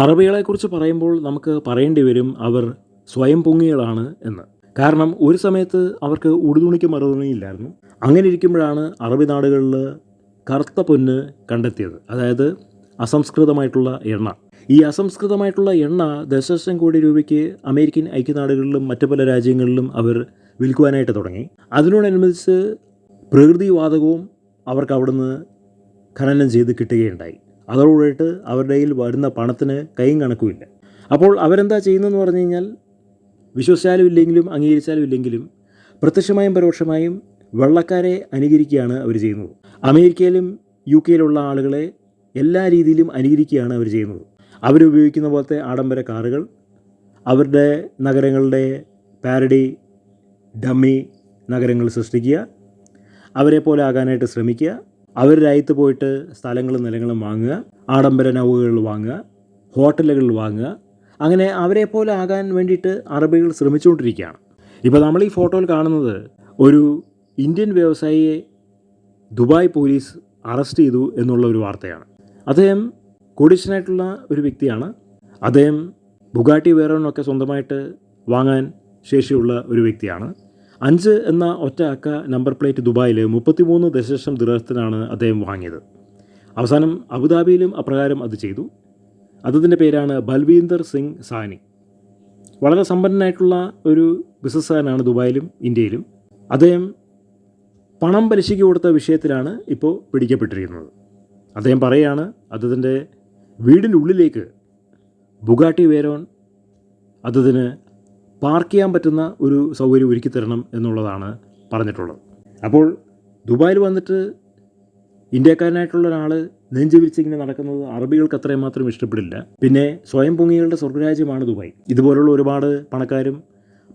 അറബികളെക്കുറിച്ച് പറയുമ്പോൾ നമുക്ക് പറയേണ്ടി വരും അവർ സ്വയം പൊങ്ങികളാണ് എന്ന്. കാരണം ഒരു സമയത്ത് അവർക്ക് ഉടുതുണിക്ക് മറുതുണിയില്ലായിരുന്നു. അങ്ങനെ ഇരിക്കുമ്പോഴാണ് അറബി നാടുകളിൽ കറുത്ത പൊന്ന് കണ്ടെത്തിയത്, അതായത് അസംസ്കൃതമായിട്ടുള്ള എണ്ണ. ഈ അസംസ്കൃതമായിട്ടുള്ള എണ്ണ ദശലക്ഷം കോടി രൂപയ്ക്ക് അമേരിക്കൻ ഐക്യനാടുകളിലും മറ്റു പല രാജ്യങ്ങളിലും അവർ വിൽക്കുവാനായിട്ട് തുടങ്ങി. അതിനോടനുബന്ധിച്ച് പ്രകൃതിവാതകവും അവർക്ക് അവിടുന്ന് ഖനനം ചെയ്ത് കിട്ടുകയുണ്ടായി. അതോടുകൂടിയിട്ട് അവരുടെ കയ്യിൽ വരുന്ന പണത്തിന് കൈയും കണക്കുമില്ല. അപ്പോൾ അവരെന്താ ചെയ്യുന്നതെന്ന് പറഞ്ഞു കഴിഞ്ഞാൽ, വിശ്വസിച്ചാലും ഇല്ലെങ്കിലും അംഗീകരിച്ചാലും ഇല്ലെങ്കിലും പ്രത്യക്ഷമായും പരോക്ഷമായും വെള്ളക്കാരെ അനുകരിക്കുകയാണ് അവർ ചെയ്യുന്നത്. അമേരിക്കയിലും യു കെയിലുള്ള ആളുകളെ എല്ലാ രീതിയിലും അനുകരിക്കുകയാണ് അവർ ചെയ്യുന്നത്. അവരുപയോഗിക്കുന്ന പോലത്തെ ആഡംബര കാറുകൾ, അവരുടെ നഗരങ്ങളുടെ പാരഡി ഡമ്മി നഗരങ്ങൾ സൃഷ്ടിക്കുക, അവരെ പോലെ ആകാനായിട്ട് ശ്രമിക്കുക, അവർ രാജ്യത്ത് പോയിട്ട് സ്ഥലങ്ങളും നിലങ്ങളും വാങ്ങുക, ആഡംബര നൗകകൾ വാങ്ങുക, ഹോട്ടലുകൾ വാങ്ങുക, അങ്ങനെ അവരെ പോലെ ആകാൻ വേണ്ടിയിട്ട് അറബികൾ ശ്രമിച്ചുകൊണ്ടിരിക്കുകയാണ്. ഇപ്പോൾ നമ്മൾ ഈ ഫോട്ടോയിൽ കാണുന്നത് ഒരു ഇന്ത്യൻ വ്യവസായിയെ ദുബായ് പോലീസ് അറസ്റ്റ് ചെയ്തു എന്നുള്ള ഒരു വാർത്തയാണ്. അദ്ദേഹം കോടീശ്വരനായിട്ടുള്ള ഒരു വ്യക്തിയാണ്. അദ്ദേഹം ബുഗാട്ടി വേറോനൊക്കെ സ്വന്തമായിട്ട് വാങ്ങാൻ ശേഷിയുള്ള ഒരു വ്യക്തിയാണ്. 5 എന്ന ഒറ്റ അക്ക നമ്പർ പ്ലേറ്റ് ദുബായിൽ 33 ദശലക്ഷം ദിർഹത്തിനാണ് അദ്ദേഹം വാങ്ങിയത്. അവസാനം അബുദാബിയിലും അപ്രകാരം അത് ചെയ്തു. അദ്ദേഹത്തിൻ്റെ പേരാണ് ബൽവീന്ദർ സിംഗ് സാനി. വളരെ സമ്പന്നനായിട്ടുള്ള ഒരു ബിസിനസ്സുകാരനാണ് ദുബായിലും ഇന്ത്യയിലും. അദ്ദേഹം പണം പലിശയ്ക്ക് കൊടുത്ത വിഷയത്തിലാണ് ഇപ്പോൾ പിടിക്കപ്പെട്ടിരിക്കുന്നത്. അദ്ദേഹം പറയുകയാണ്, അദ്ദേഹത്തിൻ്റെ വീടിൻ്റെ ഉള്ളിലേക്ക് ബുഗാട്ടി വേരോൺ അദ്ദേഹത്തിന് പാർക്ക് ചെയ്യാൻ പറ്റുന്ന ഒരു സൗകര്യം ഒരുക്കി തരണം എന്നുള്ളതാണ് പറഞ്ഞിട്ടുള്ളത്. അപ്പോൾ ദുബായിൽ വന്നിട്ട് ഇന്ത്യക്കാരനായിട്ടുള്ള ഒരാൾ നെഞ്ചു വിരിച്ചിങ്ങനെ നടക്കുന്നത് അറബികൾക്ക് അത്രയും മാത്രം ഇഷ്ടപ്പെടില്ല. പിന്നെ സ്വയം പൊങ്ങികളുടെ സ്വർഗ്ഗരാജ്യമാണ് ദുബായ്. ഇതുപോലുള്ള ഒരുപാട് പണക്കാരും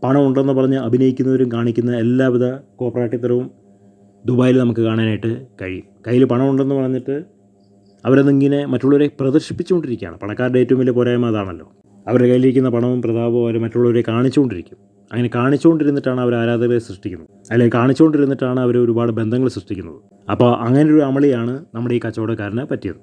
പണം ഉണ്ടെന്ന് പറഞ്ഞ് അഭിനയിക്കുന്നവരും കാണിക്കുന്ന എല്ലാവിധ കോപ്പറേറ്റീവ്തരവും ദുബായിൽ നമുക്ക് കാണാനായിട്ട് കഴിയും. കയ്യിൽ പണം ഉണ്ടെന്ന് പറഞ്ഞിട്ട് അവരതിങ്ങനെ മറ്റുള്ളവരെ പ്രദർശിപ്പിച്ചുകൊണ്ടിരിക്കുകയാണ്. പണക്കാരുടെ ഏറ്റവും വലിയ പോരായ്മ അതാണല്ലോ. അവരുടെ കയ്യിലിരിക്കുന്ന പണവും പ്രതാപവും അവർ മറ്റുള്ളവരെ കാണിച്ചുകൊണ്ടിരിക്കും. അങ്ങനെ കാണിച്ചുകൊണ്ടിരുന്നിട്ടാണ് അവർ ആരാധകരെ സൃഷ്ടിക്കുന്നത്, അല്ലെങ്കിൽ കാണിച്ചുകൊണ്ടിരുന്നിട്ടാണ് അവർ ഒരുപാട് ബന്ധങ്ങൾ സൃഷ്ടിക്കുന്നത്. അപ്പോൾ അങ്ങനൊരു അമളിയാണ് നമ്മുടെ ഈ കച്ചവടക്കാരന് പറ്റിയത്.